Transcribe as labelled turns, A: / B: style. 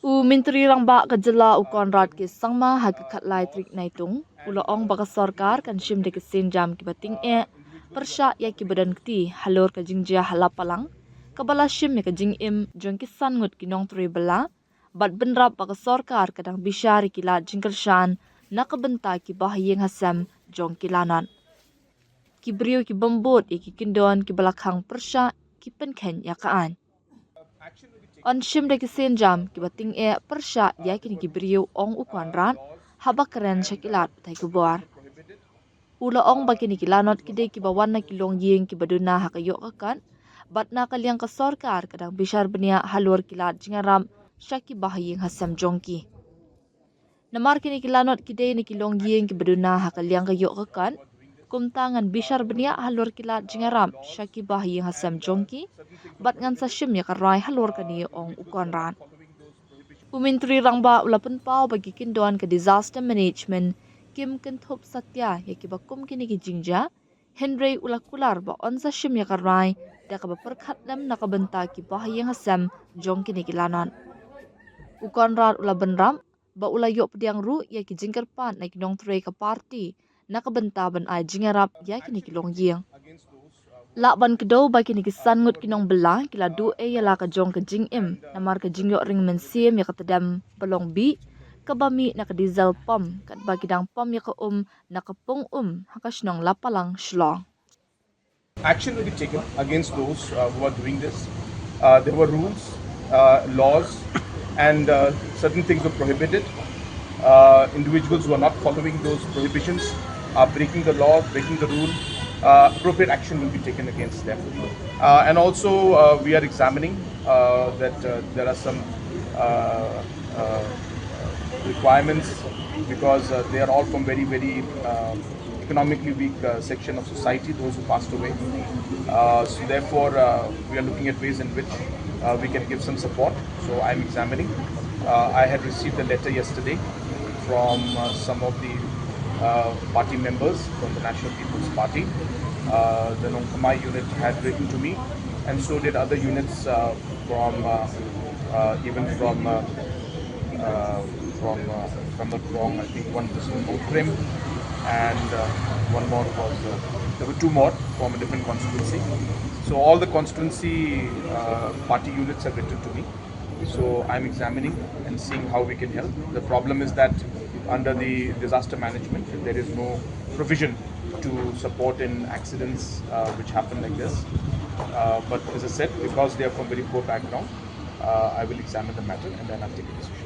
A: Menteri Rangba Kajala Konrad ke sangma hagakat lai trik naitung ulaong baka sarkar kan shim de kesin jam ki bating persya ya ki badan kti halor ka jingjia halapalang kabala shim ya ka jingim jong ki san ngut ki nong tri bala bat benrap baka sarkar kadang bishar ki la jingkershan nakabenta ki bahyeng hasam jong ki lanan ki brio ki bombot ya ki kindon ki balakang persya ki penkhen ya kaan on shim de kisen jam ki bating persya dia kini ki brio ong ukwan ran habakaren shakilat tai kubar ula ong bakini ki lanot kide ki bawan na kilong yeng ki baduna hakayo kakan bat na kalyang ka sarkar kadang bishar benia halor kilat jingaram shaki bahayeng hasam jongki namar kini ki lanot kide ni kilong yeng ki baduna hakalyang kayo kakan kumtangan bishar benia halor kilat jingaram shaki bahayeng hasam jongki bat ngan sa shim ya karai halor kani ong ukwan ran Menteri Rangba ulapan pau bagi kindon ke disaster management Kim Kenthop Satya ya ki bakum kini ki jingja Henry ula Kular ba onsa shim ya karai da ka perkhat lam nakabenta ki bahayeng hasam jong kini ki lanan ukon rat ula benram ba ula yok pediang ru ya ki jingkar pan na ki nong tre ka party nakabenta ban ai jingiarap ya kini ki long yeng la ban kedo ba kini ki san ngut ki nong bela ki la du ya la ka jong ka jingim namar ka jingyo ring men sim ya ka tedam pelong bi kabami na ka diesel pom kat bagidang pom ya ka na ka pong hakasnong lapalang shlong
B: Action will be taken against those who are doing this. There were rules, laws, and certain things were prohibited. Individuals who are not following those prohibitions are breaking the law, breaking the rule. Appropriate action will be taken against them. And also, we are examining that there are some requirements because they are all from very, very economically weak section of society, those who passed away. So therefore, we are looking at ways in which we can give some support. So I'm examining. I had received a letter yesterday from some of the party members from the National People's Party. The Nongkamai unit had written to me, and so did other units from even from the Krong. I think one was from Trim, and one more was there were two more from a different constituency. So all the constituency party units have written to me. So I'm examining and seeing how we can help. The problem is that under the disaster management, there is no provision to support in accidents which happen like this. But as I said, because they are from very poor background, I will examine the matter and then I'll take a decision.